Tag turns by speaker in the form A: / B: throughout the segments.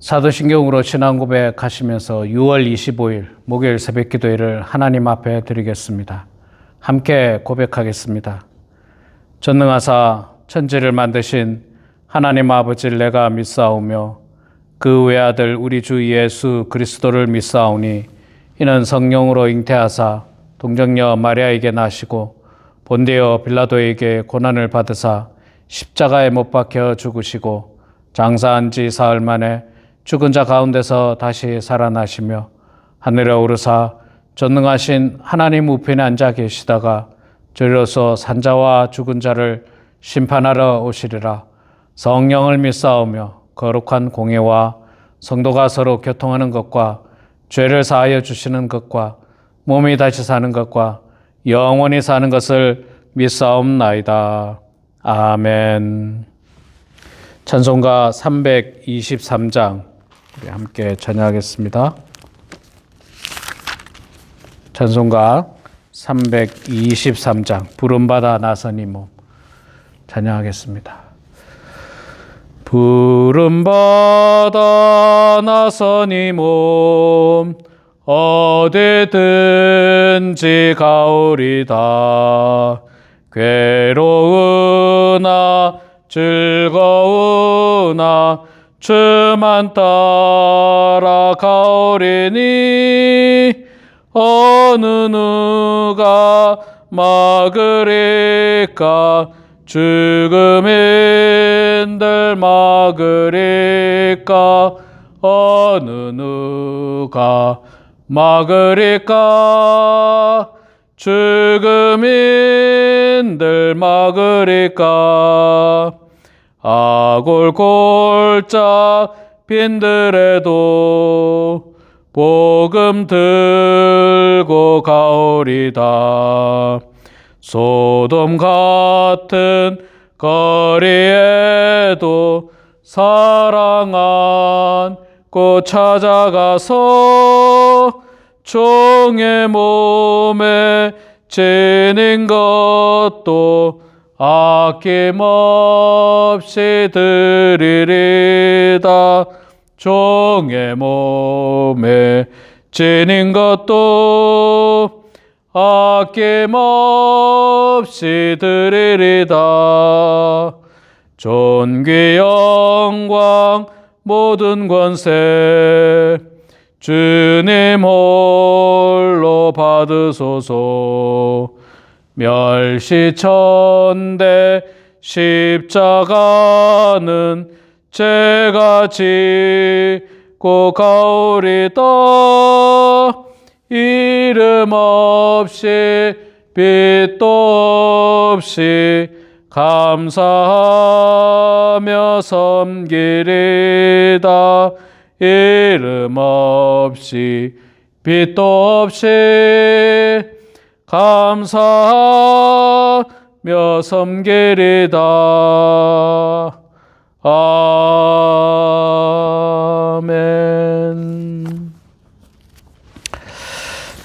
A: 사도신경으로 신앙 고백하시면서 6월 25일 목요일 새벽 기도회를 하나님 앞에 드리겠습니다. 함께 고백하겠습니다. 전능하사 천지를 만드신 하나님 아버지를 내가 믿사오며 그 외아들 우리 주 예수 그리스도를 믿사오니 이는 성령으로 잉태하사 동정녀 마리아에게 나시고 본디오 빌라도에게 고난을 받으사 십자가에 못 박혀 죽으시고 장사한 지 사흘 만에 죽은 자 가운데서 다시 살아나시며 하늘에 오르사 전능하신 하나님 우편에 앉아 계시다가 저리로서 산자와 죽은 자를 심판하러 오시리라. 성령을 믿사오며 거룩한 공예와 성도가 서로 교통하는 것과 죄를 사하여 주시는 것과 몸이 다시 사는 것과 영원히 사는 것을 믿사옵나이다. 아멘. 찬송가 323장 우리 함께 찬양하겠습니다. 찬송가 323장 부름받아 나선 이 몸 찬양하겠습니다. 부름받아 나선 이 몸 어디든지 가오리다. 괴로우나 즐거우나 주만 따라가오리니 어느 누가 막으리까. 죽음인들 막으리까. 어느 누가 막으리까. 죽음인들 막으리까. 아골골짝 빈들에도 복음 들고 가오리다. 소돔 같은 거리에도 사랑 안고 찾아가서 종의 몸에 지닌 것도 아낌없이 드리리다. 종의 몸에 지닌 것도 아낌없이 드리리다. 존귀 영광 모든 권세 주님 홀로 받으소서. 멸시천대 십자가는 제가 지고 가오리다. 이름 없이 빛도 없이 감사하며 섬기리다. 이름 없이 빛도 없이 감사하며 섬기리다. 아멘.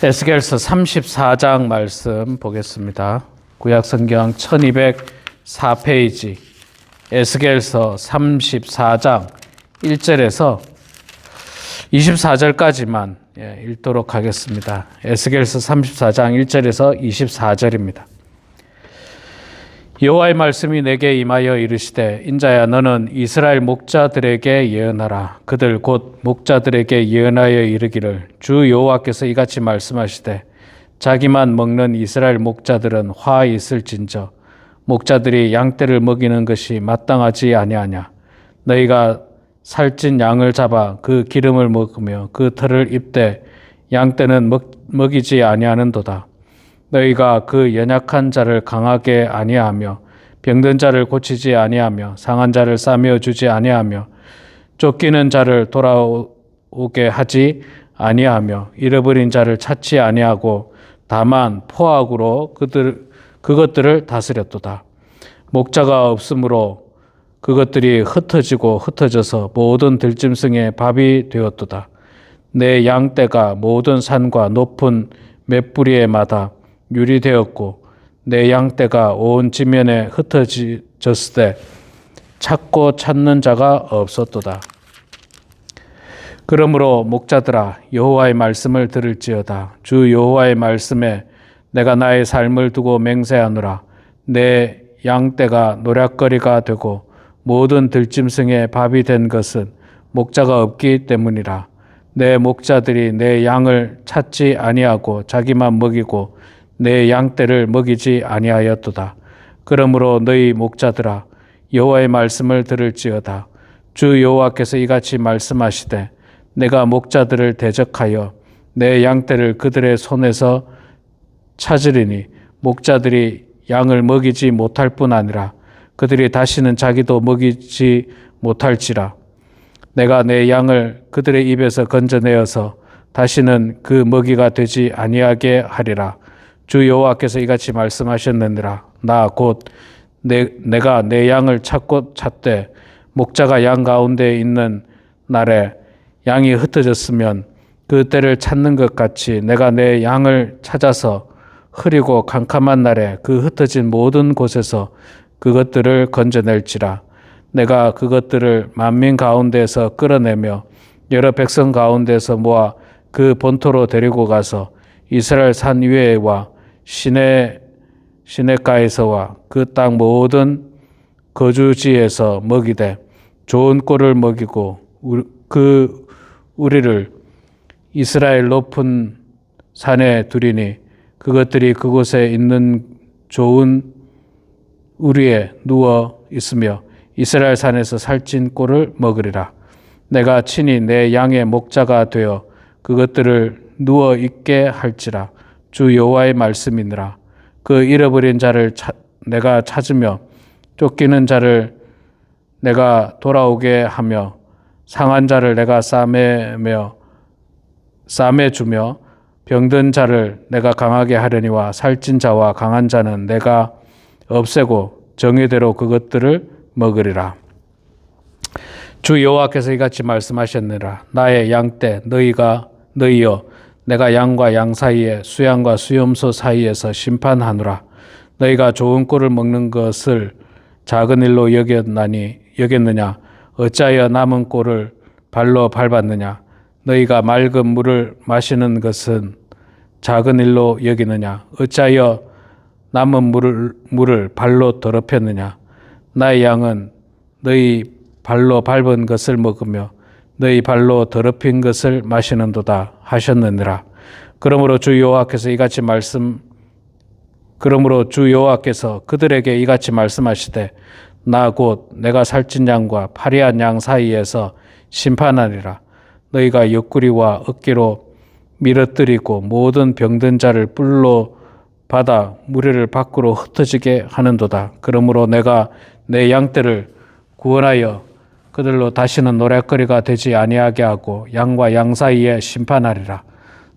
A: 에스겔서 34장 말씀 보겠습니다. 구약성경 1204페이지 에스겔서 34장 1절에서 24절까지만 읽도록 하겠습니다. 에스겔서 34장 1절에서 24절입니다. 여호와의 말씀이 내게 임하여 이르시되 인자야 너는 이스라엘 목자들에게 예언하라. 그들 곧 목자들에게 예언하여 이르기를 주 여호와께서 이같이 말씀하시되 자기만 먹는 이스라엘 목자들은 화 있을진저 목자들이 양떼를 먹이는 것이 마땅하지 아니하냐. 너희가 살찐 양을 잡아 그 기름을 먹으며 그 털을 입되 양떼는 먹이지 아니하는도다. 너희가 그 연약한 자를 강하게 아니하며 병든 자를 고치지 아니하며 상한 자를 싸매어 주지 아니하며 쫓기는 자를 돌아오게 하지 아니하며 잃어버린 자를 찾지 아니하고 다만 포악으로 그것들을 다스렸도다. 목자가 없으므로 그것들이 흩어지고 흩어져서 모든 들짐승의 밥이 되었도다. 내 양떼가 모든 산과 높은 맷뿌리의 마다 유리되었고 내 양떼가 온 지면에 흩어졌을 때 찾고 찾는 자가 없었도다. 그러므로 목자들아 여호와의 말씀을 들을지어다. 주 여호와의 말씀에 내가 나의 삶을 두고 맹세하노라. 내 양떼가 노략거리가 되고 모든 들짐승의 밥이 된 것은 목자가 없기 때문이라. 내 목자들이 내 양을 찾지 아니하고 자기만 먹이고 내 양떼를 먹이지 아니하였도다. 그러므로 너희 목자들아 여호와의 말씀을 들을지어다. 주 여호와께서 이같이 말씀하시되 내가 목자들을 대적하여 내 양떼를 그들의 손에서 찾으리니 목자들이 양을 먹이지 못할 뿐 아니라 그들이 다시는 자기도 먹이지 못할지라. 내가 내 양을 그들의 입에서 건져내어서 다시는 그 먹이가 되지 아니하게 하리라. 주 여호와께서 이같이 말씀하셨느니라. 나 곧 내가 내 양을 찾고 찾되 목자가 양 가운데 있는 날에 양이 흩어졌으면 그 때를 찾는 것 같이 내가 내 양을 찾아서 흐리고 캄캄한 날에 그 흩어진 모든 곳에서 그것들을 건져낼지라. 내가 그것들을 만민 가운데서 끌어내며 여러 백성 가운데서 모아 그 본토로 데리고 가서 이스라엘 산 위에와 시내가에서와 그 땅 모든 거주지에서 먹이되 좋은 꼴을 먹이고 그 우리를 이스라엘 높은 산에 두리니 그것들이 그곳에 있는 좋은 우리에 누워 있으며 이스라엘 산에서 살찐 꼴을 먹으리라. 내가 친히 내 양의 목자가 되어 그것들을 누워 있게 할지라. 주 여호와의 말씀이니라. 그 잃어버린 자를 내가 찾으며 쫓기는 자를 내가 돌아오게 하며 상한 자를 내가 싸매주며 병든 자를 내가 강하게 하려니와 살찐 자와 강한 자는 내가 없애고 정의대로 그것들을 먹으리라. 주 여호와께서 이같이 말씀하셨느니라. 나의 양떼 너희여 내가 양과 양 사이에 수양과 수염소 사이에서 심판하노라. 너희가 좋은 꼴을 먹는 것을 작은 일로 여겼느냐? 어찌하여 남은 꼴을 발로 밟았느냐? 너희가 맑은 물을 마시는 것은 작은 일로 여기느냐? 어찌하여 남은 물을 발로 더럽혔느냐? 나의 양은 너희 발로 밟은 것을 먹으며 너희 발로 더럽힌 것을 마시는도다 하셨느니라. 그러므로 주 여호와께서 그들에게 이같이 말씀하시되 나 곧 내가 살찐 양과 파리한 양 사이에서 심판하리라. 너희가 옆구리와 어깨로 밀어뜨리고 모든 병든 자를 뿔로 받아 무리를 밖으로 흩어지게 하는도다. 그러므로 내가 내 양떼를 구원하여 그들로 다시는 노랫거리가 되지 아니하게 하고 양과 양 사이에 심판하리라.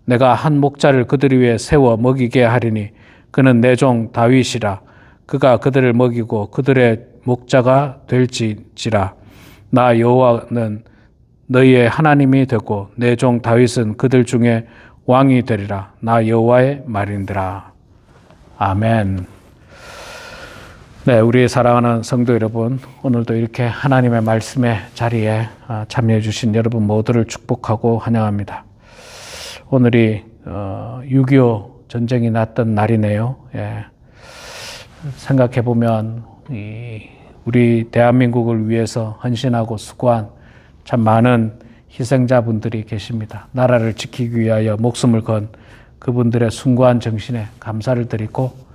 A: 내가 한 목자를 그들 위에 세워 먹이게 하리니 그는 내 종 다윗이라. 그가 그들을 먹이고 그들의 목자가 될지라. 나 여호와는 너희의 하나님이 되고 내 종 다윗은 그들 중에 왕이 되리라. 나 여호와의 말인들아. 아멘. 네, 우리 사랑하는 성도 여러분, 오늘도 이렇게 하나님의 말씀의 자리에 참여해 주신 여러분 모두를 축복하고 환영합니다. 오늘이 6.25 전쟁이 났던 날이네요. 예. 생각해 보면 우리 대한민국을 위해서 헌신하고 수고한 참 많은 희생자분들이 계십니다. 나라를 지키기 위하여 목숨을 건 그분들의 숭고한 정신에 감사를 드리고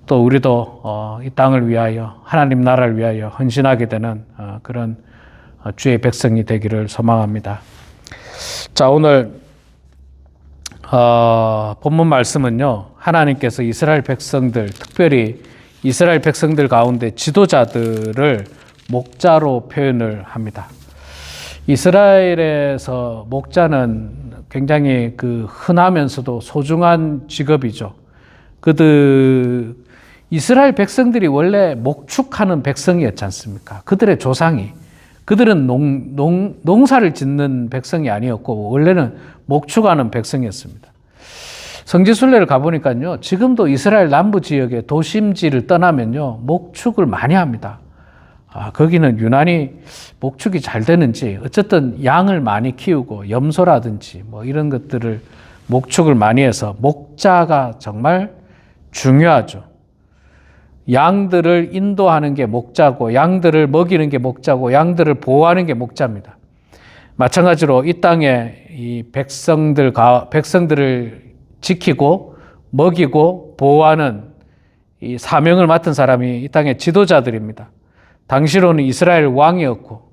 A: 또 우리도 이 땅을 위하여 하나님 나라를 위하여 헌신하게 되는 그런 주의 백성이 되기를 소망합니다. 자, 오늘 본문 말씀은요, 하나님께서 이스라엘 백성들, 특별히 이스라엘 백성들 가운데 지도자들을 목자로 표현을 합니다. 이스라엘에서 목자는 굉장히 흔하면서도 소중한 직업이죠. 이스라엘 백성들이 원래 목축하는 백성이었지 않습니까? 그들의 조상이. 그들은 농사를 짓는 백성이 아니었고 원래는 목축하는 백성이었습니다. 성지순례를 가보니까요, 지금도 이스라엘 남부 지역의 도심지를 떠나면요, 목축을 많이 합니다. 거기는 유난히 목축이 잘 되는지 어쨌든 양을 많이 키우고 염소라든지 뭐 이런 것들을 목축을 많이 해서 목자가 정말 중요하죠. 양들을 인도하는 게 목자고 양들을 먹이는 게 목자고 양들을 보호하는 게 목자입니다. 마찬가지로 이 땅에 이 백성들을 지키고 먹이고 보호하는 이 사명을 맡은 사람이 이 땅의 지도자들입니다. 당시로는 이스라엘 왕이었고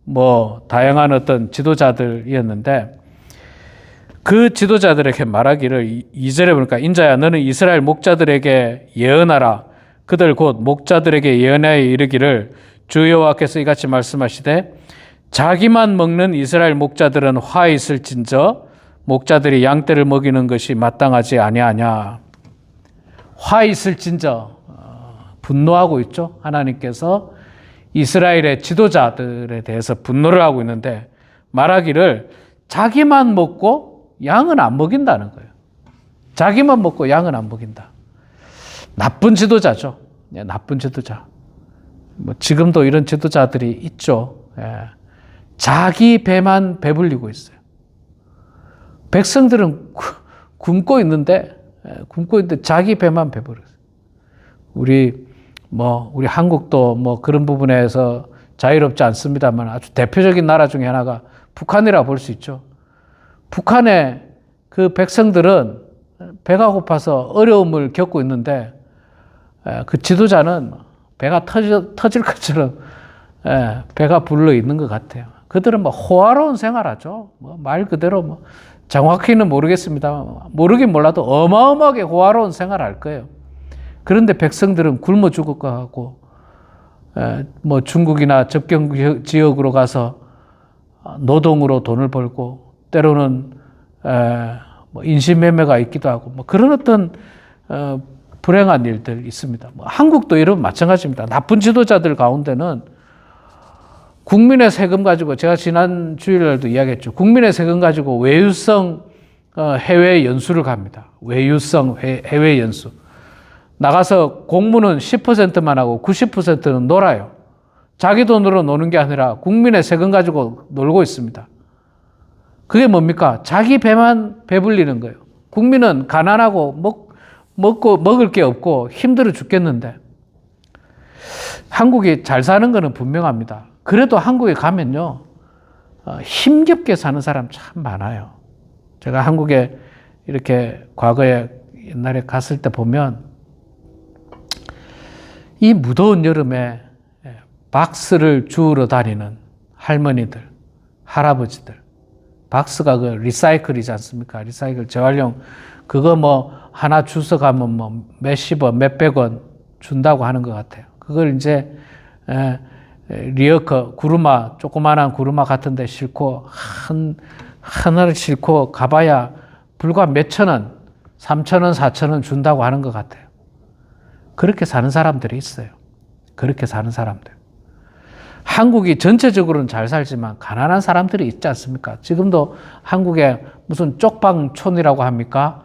A: 뭐 다양한 어떤 지도자들이었는데 그 지도자들에게 말하기를 2절에 보니까 인자야 너는 이스라엘 목자들에게 예언하라. 그들 곧 목자들에게 예언하여 이르기를 주 여호와께서 이같이 말씀하시되 자기만 먹는 이스라엘 목자들은 화 있을진저 목자들이 양떼를 먹이는 것이 마땅하지 아니하냐. 화 있을진저 분노하고 있죠. 하나님께서 이스라엘의 지도자들에 대해서 분노를 하고 있는데 말하기를 자기만 먹고 양은 안 먹인다는 거예요. 자기만 먹고 양은 안 먹인다. 나쁜 지도자죠. 나쁜 지도자. 뭐 지금도 이런 지도자들이 있죠. 자기 배만 배불리고 있어요. 백성들은 굶고 있는데 자기 배만 배불렸어요. 우리 한국도 뭐 그런 부분에서 자유롭지 않습니다만 아주 대표적인 나라 중에 하나가 북한이라 볼 수 있죠. 북한의 그 백성들은 배가 고파서 어려움을 겪고 있는데 그 지도자는 배가 터질 것처럼 배가 불러 있는 것 같아요. 그들은 뭐 호화로운 생활하죠. 말 그대로 정확히는 모르겠습니다. 모르긴 몰라도 어마어마하게 호화로운 생활할 거예요. 그런데 백성들은 굶어 죽을 것 같고 뭐 중국이나 접경 지역으로 가서 노동으로 돈을 벌고 때로는 뭐 인신매매가 있기도 하고 뭐 그런 어떤 불행한 일들 있습니다. 한국도 이런 마찬가지입니다. 나쁜 지도자들 가운데는 국민의 세금 가지고 제가 지난 주일날도 이야기했죠. 국민의 세금 가지고 외유성 해외 연수를 갑니다. 외유성 해외 연수. 나가서 공무는 10%만 하고 90%는 놀아요. 자기 돈으로 노는 게 아니라 국민의 세금 가지고 놀고 있습니다. 그게 뭡니까? 자기 배만 배불리는 거예요. 국민은 가난하고 먹을 게 없고 힘들어 죽겠는데 한국이 잘 사는 것은 분명합니다. 그래도 한국에 가면요 힘겹게 사는 사람 참 많아요. 제가 한국에 이렇게 과거에 옛날에 갔을 때 보면 이 무더운 여름에 박스를 주우러 다니는 할머니들, 할아버지들. 박스가 그 리사이클이지 않습니까? 리사이클 재활용. 그거 뭐 하나 주워 가면 뭐 몇십 원, 몇백 원 준다고 하는 것 같아요. 그걸 이제 리어커, 구루마, 조그만한 구루마 같은 데 싣고 하나를 싣고 가봐야 불과 몇천 원, 3천 원, 4천 원 준다고 하는 것 같아요. 그렇게 사는 사람들이 있어요. 그렇게 사는 사람들. 한국이 전체적으로는 잘 살지만 가난한 사람들이 있지 않습니까? 지금도 한국에 무슨 쪽방촌이라고 합니까?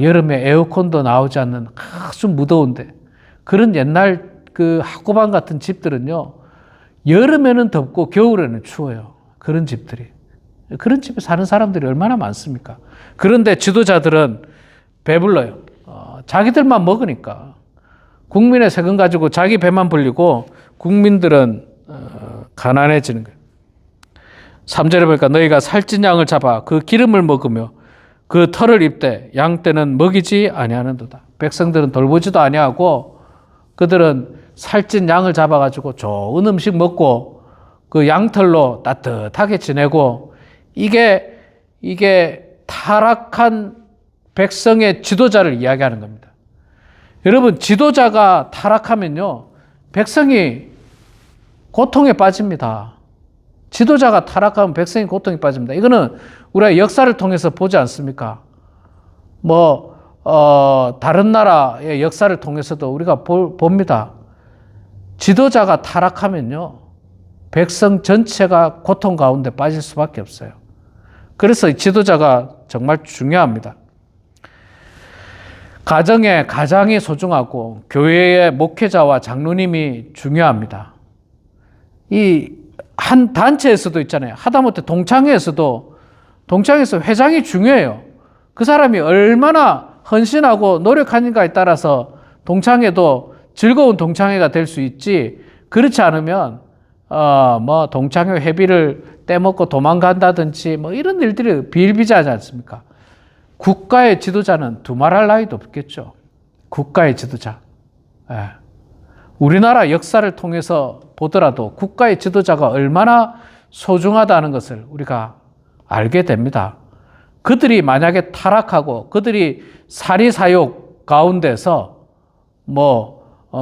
A: 여름에 에어컨도 나오지 않는 아주 무더운데 그런 옛날 그 학고방 같은 집들은요 여름에는 덥고 겨울에는 추워요. 그런 집들이. 그런 집에 사는 사람들이 얼마나 많습니까? 그런데 지도자들은 배불러요. 자기들만 먹으니까. 국민의 세금 가지고 자기 배만 불리고 국민들은 가난해지는 거예요. 3절에 보니까 너희가 살찐 양을 잡아 그 기름을 먹으며 그 털을 입되 양떼는 먹이지 아니하는도다. 백성들은 돌보지도 아니하고 그들은 살찐 양을 잡아가지고 좋은 음식 먹고 그 양털로 따뜻하게 지내고 이게 타락한 백성의 지도자를 이야기하는 겁니다. 여러분 지도자가 타락하면요 백성이 고통에 빠집니다. 지도자가 타락하면 백성이 고통에 빠집니다. 이거는 우리가 역사를 통해서 보지 않습니까? 다른 나라의 역사를 통해서도 우리가 봅니다. 지도자가 타락하면요 백성 전체가 고통 가운데 빠질 수밖에 없어요. 그래서 지도자가 정말 중요합니다. 가정에 가장이 소중하고 교회의 목회자와 장로님이 중요합니다. 이 한 단체에서도 있잖아요. 하다못해 동창회에서 회장이 중요해요. 그 사람이 얼마나 헌신하고 노력하는가에 따라서 동창회도 즐거운 동창회가 될 수 있지, 그렇지 않으면 뭐 동창회 회비를 떼먹고 도망간다든지 뭐 이런 일들이 비일비재하지 않습니까? 국가의 지도자는 두말할 나위도 없겠죠. 국가의 지도자. 예. 우리나라 역사를 통해서 보더라도 국가의 지도자가 얼마나 소중하다는 것을 우리가 알게 됩니다. 그들이 만약에 타락하고 그들이 사리사욕 가운데서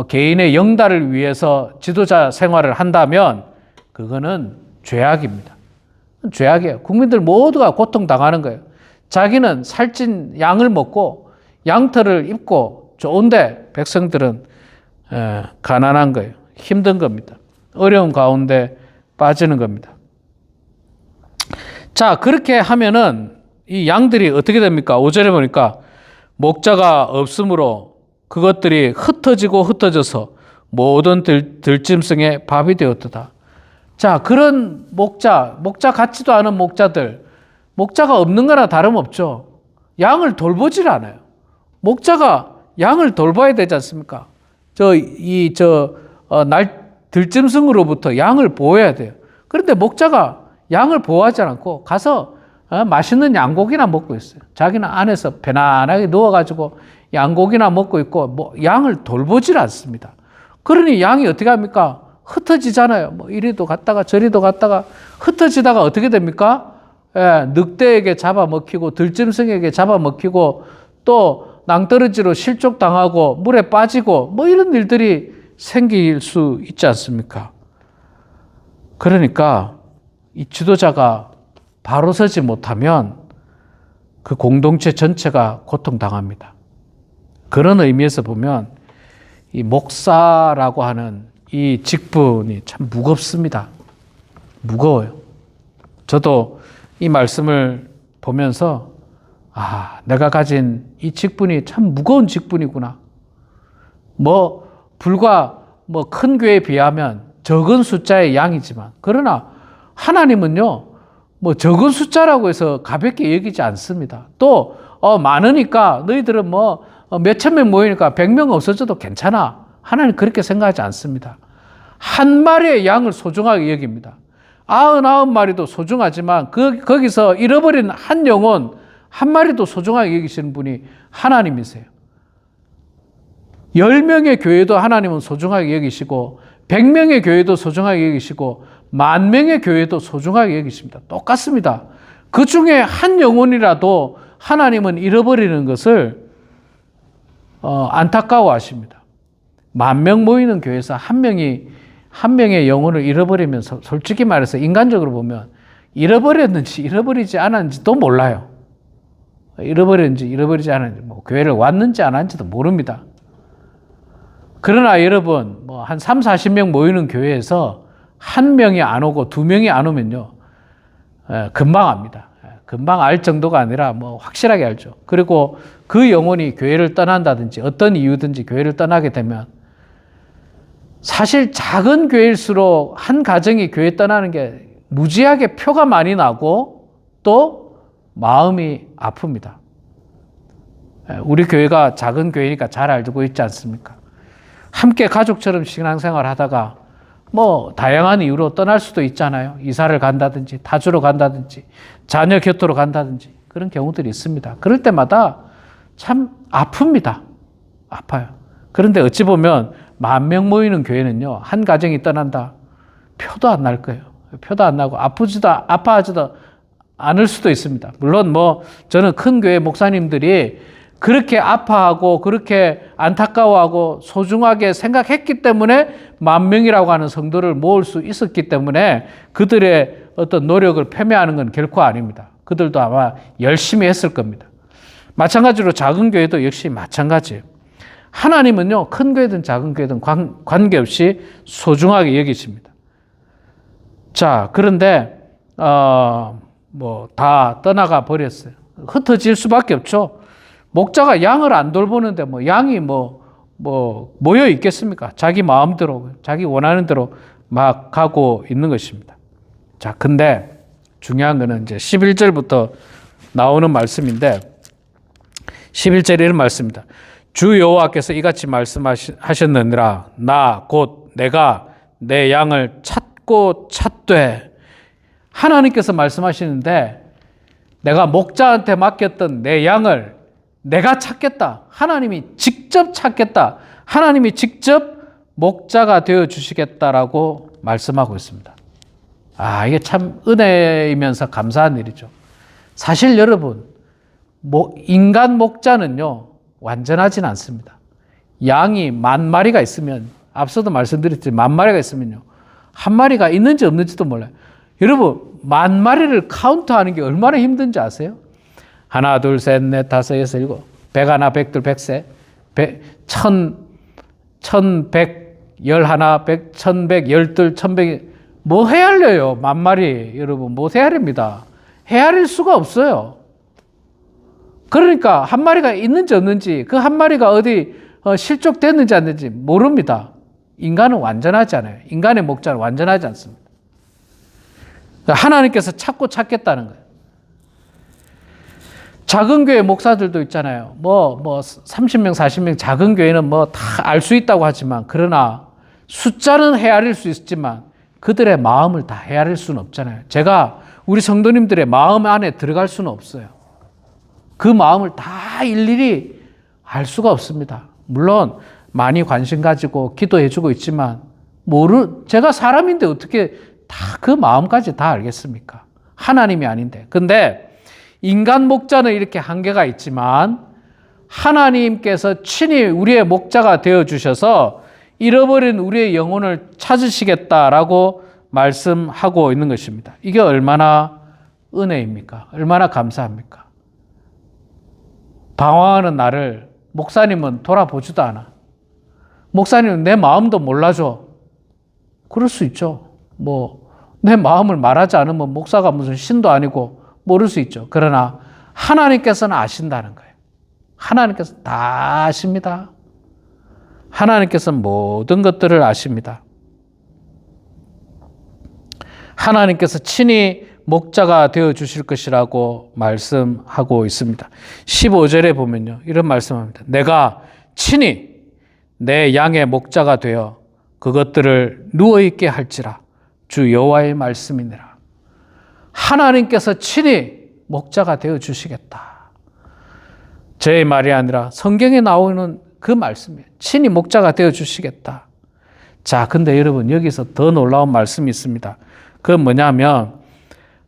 A: 개인의 영달을 위해서 지도자 생활을 한다면 그거는 죄악입니다. 죄악이에요. 국민들 모두가 고통당하는 거예요. 자기는 살찐 양을 먹고 양털을 입고 좋은데 백성들은 가난한 거예요. 힘든 겁니다. 어려운 가운데 빠지는 겁니다. 자, 그렇게 하면은 이 양들이 어떻게 됩니까? 5절에 보니까 목자가 없으므로 그것들이 흩어져서 모든 들짐승의 밥이 되었도다. 자, 그런 목자 같지도 않은 목자가 없는 거나 다름없죠. 양을 돌보질 않아요. 목자가 양을 돌봐야 되지 않습니까? 들짐승으로부터 양을 보호해야 돼요. 그런데 목자가 양을 보호하지 않고 가서 맛있는 양고기나 먹고 있어요. 자기는 안에서 편안하게 누워가지고 양고기나 먹고 있고 양을 돌보질 않습니다. 그러니 양이 어떻게 합니까? 흩어지잖아요. 이리도 갔다가 저리도 갔다가 흩어지다가 어떻게 됩니까? 늑대에게 잡아먹히고 들짐승에게 잡아먹히고 또 낭떠러지로 실족당하고 물에 빠지고 이런 일들이 생길 수 있지 않습니까? 그러니까 이 지도자가 바로 서지 못하면 그 공동체 전체가 고통당합니다. 그런 의미에서 보면 이 목사라고 하는 이 직분이 참 무겁습니다. 무거워요. 저도 이 말씀을 보면서 내가 가진 이 직분이 참 무거운 직분이구나. 불과 큰 교회에 비하면 적은 숫자의 양이지만, 그러나 하나님은요, 적은 숫자라고 해서 가볍게 여기지 않습니다. 또 많으니까 너희들은 몇천 명 모이니까 100명 없어져도 괜찮아. 하나님 그렇게 생각하지 않습니다. 한 마리의 양을 소중하게 여깁니다. 99마리도 소중하지만 거기서 잃어버린 한 영혼 한 마리도 소중하게 여기시는 분이 하나님이세요. 10명의 교회도 하나님은 소중하게 여기시고 100명의 교회도 소중하게 여기시고 10,000명의 교회도 소중하게 여기십니다. 똑같습니다. 그 중에 한 영혼이라도 하나님은 잃어버리는 것을 안타까워하십니다. 10,000명 모이는 교회에서 한 명의 영혼을 잃어버리면 솔직히 말해서 인간적으로 보면 잃어버렸는지 잃어버리지 않았는지도 몰라요. 잃어버렸는지 잃어버리지 않았는지 교회를 왔는지 안 왔는지도 모릅니다. 그러나 여러분 한 3, 40명 모이는 교회에서 한 명이 안 오고 2명이 안 오면요 금방 압니다. 금방 알 정도가 아니라 확실하게 알죠. 그리고 그 영혼이 교회를 떠난다든지 어떤 이유든지 교회를 떠나게 되면 사실 작은 교회일수록 한 가정이 교회 떠나는 게 무지하게 표가 많이 나고 또 마음이 아픕니다. 우리 교회가 작은 교회니까 잘 알고 있지 않습니까? 함께 가족처럼 신앙생활 하다가 다양한 이유로 떠날 수도 있잖아요. 이사를 간다든지 타주로 간다든지 자녀 곁으로 간다든지 그런 경우들이 있습니다. 그럴 때마다 참 아픕니다. 아파요. 그런데 어찌 보면 10,000명 모이는 교회는요, 한 가정이 떠난다. 표도 안 날 거예요. 표도 안 나고 아파하지도 않을 수도 있습니다. 물론 저는 큰 교회 목사님들이 그렇게 아파하고 그렇게 안타까워하고 소중하게 생각했기 때문에 10,000명이라고 하는 성도를 모을 수 있었기 때문에 그들의 어떤 노력을 폄훼하는 건 결코 아닙니다. 그들도 아마 열심히 했을 겁니다. 마찬가지로 작은 교회도 역시 마찬가지예요. 하나님은요, 큰 교회든 작은 교회든 관계없이 소중하게 여기십니다. 자, 그런데 다 떠나가 버렸어요. 흩어질 수밖에 없죠. 목자가 양을 안 돌보는데 양이 모여 있겠습니까? 자기 마음대로, 자기 원하는 대로 막 가고 있는 것입니다. 자, 근데 중요한 거는 이제 11절부터 나오는 말씀인데 11절에 이런 말씀입니다. 주 여호와께서 이같이 말씀하셨느니라. 나 곧 내가 내 양을 찾고 찾되. 하나님께서 말씀하시는데 내가 목자한테 맡겼던 내 양을 내가 찾겠다. 하나님이 직접 찾겠다. 하나님이 직접 목자가 되어 주시겠다라고 말씀하고 있습니다. 이게 참 은혜이면서 감사한 일이죠. 사실 여러분, 인간 목자는요, 완전하진 않습니다. 양이 10,000마리가 있으면, 앞서도 말씀드렸지만 10,000마리가 있으면요, 한 마리가 있는지 없는지도 몰라요. 여러분, 10,000마리를 카운트하는 게 얼마나 힘든지 아세요? 하나, 둘, 셋, 넷, 다섯, 여섯, 일곱, 백하나, 백둘, 백세, 천백열하나, 천백열둘, 뭐 헤아려요, 10,000마리. 여러분, 못 헤아립니다. 헤아릴 수가 없어요. 그러니까 한 마리가 있는지 없는지, 그 한 마리가 어디 실족됐는지 안 됐는지 모릅니다. 인간은 완전하지 않아요. 인간의 목자는 완전하지 않습니다. 하나님께서 찾고 찾겠다는 거예요. 작은 교회 목사들도 있잖아요. 30명, 40명 작은 교회는 뭐 다 알 수 있다고 하지만, 그러나 숫자는 헤아릴 수 있지만 그들의 마음을 다 헤아릴 수는 없잖아요. 제가 우리 성도님들의 마음 안에 들어갈 수는 없어요. 그 마음을 다 일일이 알 수가 없습니다. 물론 많이 관심 가지고 기도해 주고 있지만 제가 사람인데 어떻게 다 그 마음까지 다 알겠습니까? 하나님이 아닌데. 근데 인간 목자는 이렇게 한계가 있지만 하나님께서 친히 우리의 목자가 되어 주셔서 잃어버린 우리의 영혼을 찾으시겠다라고 말씀하고 있는 것입니다. 이게 얼마나 은혜입니까? 얼마나 감사합니까? 방황하는 나를 목사님은 돌아보지도 않아. 목사님은 내 마음도 몰라줘. 그럴 수 있죠. 내 마음을 말하지 않으면 목사가 무슨 신도 아니고 모를 수 있죠. 그러나 하나님께서는 아신다는 거예요. 하나님께서 다 아십니다. 하나님께서는 모든 것들을 아십니다. 하나님께서 친히 목자가 되어 주실 것이라고 말씀하고 있습니다. 15절에 보면요, 이런 말씀합니다. 내가 친히 내 양의 목자가 되어 그것들을 누워있게 할지라. 주 여호와의 말씀이니라. 하나님께서 친히 목자가 되어 주시겠다. 제 말이 아니라 성경에 나오는 그 말씀이에요. 친히 목자가 되어 주시겠다. 자, 근데 여러분, 여기서 더 놀라운 말씀이 있습니다. 그건 뭐냐면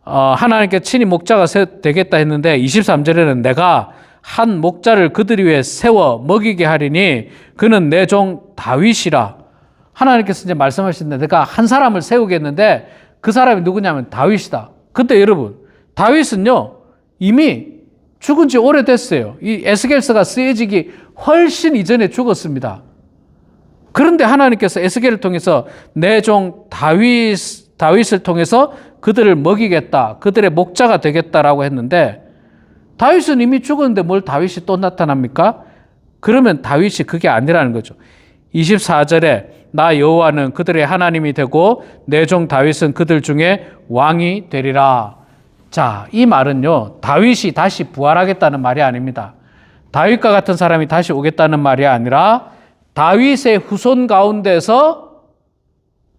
A: 하나님께 친히 목자가 되겠다 했는데 23절에는 내가 한 목자를 그들 위에 세워 먹이게 하리니 그는 내 종 다윗이라. 하나님께서 이제 말씀하시는데 내가 한 사람을 세우겠는데 그 사람이 누구냐면 다윗이다. 근데 여러분, 다윗은요 이미 죽은 지 오래됐어요. 이 에스겔서가 쓰여지기 훨씬 이전에 죽었습니다. 그런데 하나님께서 에스겔을 통해서 내 종 다윗을 통해서 그들을 먹이겠다, 그들의 목자가 되겠다라고 했는데 다윗은 이미 죽었는데 뭘 다윗이 또 나타납니까? 그러면 다윗이 그게 아니라는 거죠. 24절에 나 여호와는 그들의 하나님이 되고 내 종 다윗은 그들 중에 왕이 되리라. 자, 이 말은요, 다윗이 다시 부활하겠다는 말이 아닙니다. 다윗과 같은 사람이 다시 오겠다는 말이 아니라 다윗의 후손 가운데서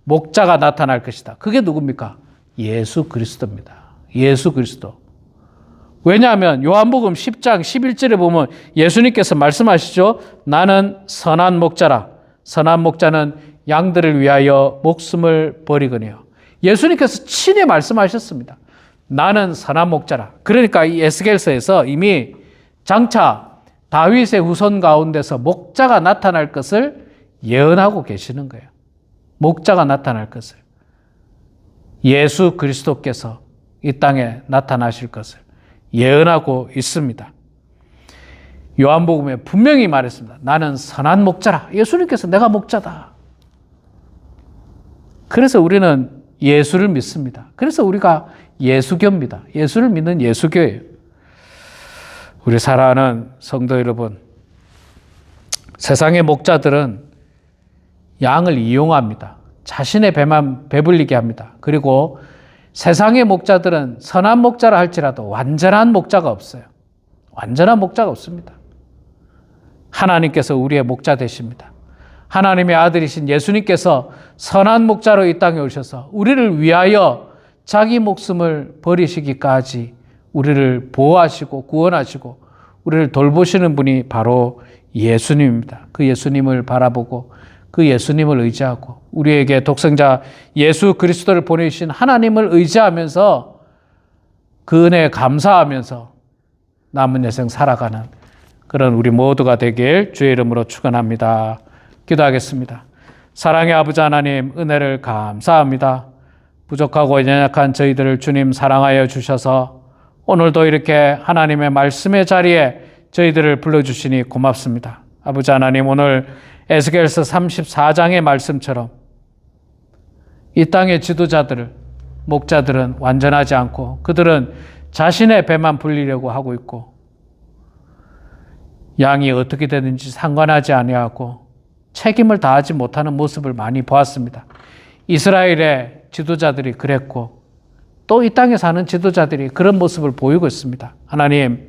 A: 목자가 나타날 것이다. 그게 누굽니까? 예수 그리스도입니다. 예수 그리스도. 왜냐하면 요한복음 10장 11절에 보면 예수님께서 말씀하시죠. 나는 선한 목자라. 선한 목자는 양들을 위하여 목숨을 버리거니와. 예수님께서 친히 말씀하셨습니다. 나는 선한 목자라. 그러니까 이 에스겔서에서 이미 장차 다윗의 후손 가운데서 목자가 나타날 것을 예언하고 계시는 거예요. 목자가 나타날 것을. 예수 그리스도께서 이 땅에 나타나실 것을 예언하고 있습니다. 요한복음에 분명히 말했습니다. 나는 선한 목자라. 예수님께서 내가 목자다. 그래서 우리는 예수를 믿습니다. 그래서 우리가 예수교입니다. 예수를 믿는 예수교예요. 우리 사랑하는 성도 여러분, 세상의 목자들은 양을 이용합니다. 자신의 배만 배불리게 합니다. 그리고 세상의 목자들은 선한 목자라 할지라도 완전한 목자가 없어요. 완전한 목자가 없습니다. 하나님께서 우리의 목자 되십니다. 하나님의 아들이신 예수님께서 선한 목자로 이 땅에 오셔서 우리를 위하여 자기 목숨을 버리시기까지 우리를 보호하시고 구원하시고 우리를 돌보시는 분이 바로 예수님입니다. 그 예수님을 바라보고 그 예수님을 의지하고 우리에게 독생자 예수 그리스도를 보내주신 하나님을 의지하면서 그 은혜에 감사하면서 남은 여생 살아가는 그런 우리 모두가 되길 주의 이름으로 축원합니다. 기도하겠습니다. 사랑의 아버지 하나님, 은혜를 감사합니다. 부족하고 연약한 저희들을 주님 사랑하여 주셔서 오늘도 이렇게 하나님의 말씀의 자리에 저희들을 불러주시니 고맙습니다. 아버지 하나님, 오늘 에스겔서 34장의 말씀처럼 이 땅의 지도자들을, 목자들은 완전하지 않고 그들은 자신의 배만 불리려고 하고 있고 양이 어떻게 되는지 상관하지 아니하고 책임을 다하지 못하는 모습을 많이 보았습니다. 이스라엘의 지도자들이 그랬고 또 이 땅에 사는 지도자들이 그런 모습을 보이고 있습니다. 하나님,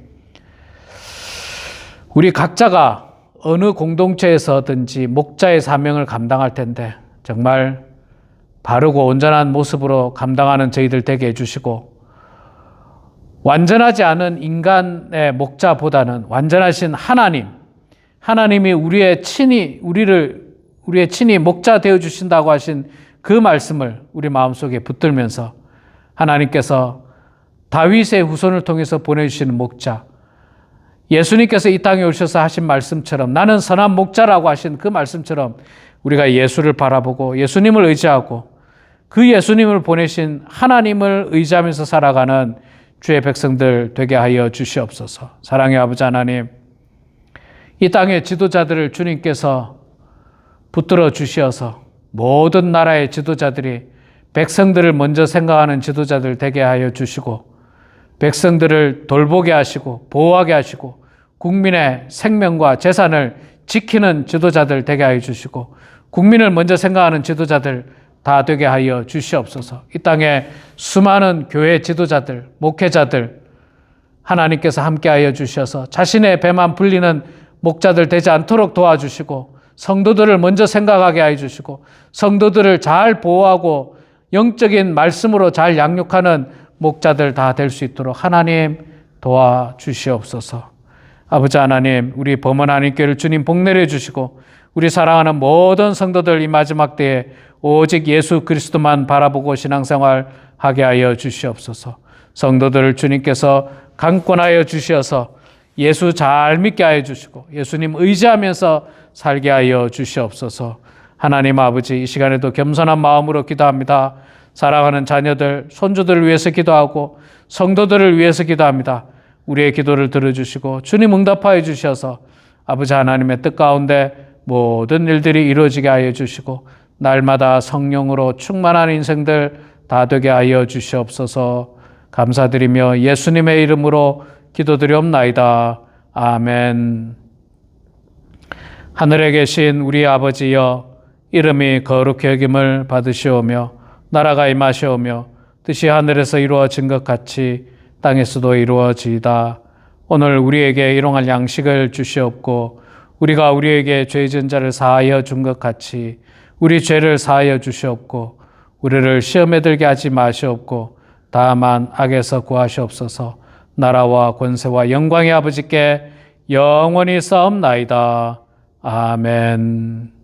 A: 우리 각자가 어느 공동체에서든지 목자의 사명을 감당할 텐데 정말 바르고 온전한 모습으로 감당하는 저희들 되게 해주시고 완전하지 않은 인간의 목자보다는 완전하신 하나님이 우리의 친히 목자 되어 주신다고 하신 그 말씀을 우리 마음속에 붙들면서 하나님께서 다윗의 후손을 통해서 보내주시는 목자, 예수님께서 이 땅에 오셔서 하신 말씀처럼 나는 선한 목자라고 하신 그 말씀처럼 우리가 예수를 바라보고 예수님을 의지하고 그 예수님을 보내신 하나님을 의지하면서 살아가는 주의 백성들 되게 하여 주시옵소서. 사랑의 아버지 하나님, 이 땅의 지도자들을 주님께서 붙들어 주시어서 모든 나라의 지도자들이 백성들을 먼저 생각하는 지도자들 되게 하여 주시고 백성들을 돌보게 하시고 보호하게 하시고 국민의 생명과 재산을 지키는 지도자들 되게 하여 주시고 국민을 먼저 생각하는 지도자들 다 되게 하여 주시옵소서. 이 땅에 수많은 교회 지도자들, 목회자들 하나님께서 함께하여 주셔서 자신의 배만 불리는 목자들 되지 않도록 도와주시고 성도들을 먼저 생각하게 하여 주시고 성도들을 잘 보호하고 영적인 말씀으로 잘 양육하는 목자들 다 될 수 있도록 하나님 도와주시옵소서. 아버지 하나님, 우리 범원 하나님께를 주님 복내려 주시고 우리 사랑하는 모든 성도들 이 마지막 때에 오직 예수 그리스도만 바라보고 신앙생활 하게 하여 주시옵소서. 성도들을 주님께서 강권하여 주시어서 예수 잘 믿게 하여 주시고 예수님 의지하면서 살게 하여 주시옵소서. 하나님 아버지, 이 시간에도 겸손한 마음으로 기도합니다. 사랑하는 자녀들, 손주들을 위해서 기도하고 성도들을 위해서 기도합니다. 우리의 기도를 들어주시고 주님 응답하여 주셔서 아버지 하나님의 뜻 가운데 모든 일들이 이루어지게 하여 주시고 날마다 성령으로 충만한 인생들 다 되게 하여 주시옵소서. 감사드리며 예수님의 이름으로 기도드리옵나이다. 아멘. 하늘에 계신 우리 아버지여, 이름이 거룩히 여김을 받으시오며 나라가 임하시오며 뜻이 하늘에서 이루어진 것 같이 땅에서도 이루어지이다. 오늘 우리에게 일용할 양식을 주시옵고 우리가 우리에게 죄 지은 자를 사하여 준 것 같이 우리 죄를 사하여 주시옵고 우리를 시험에 들게 하지 마시옵고 다만 악에서 구하시옵소서. 나라와 권세와 영광의 아버지께 영원히 싸움나이다. 아멘.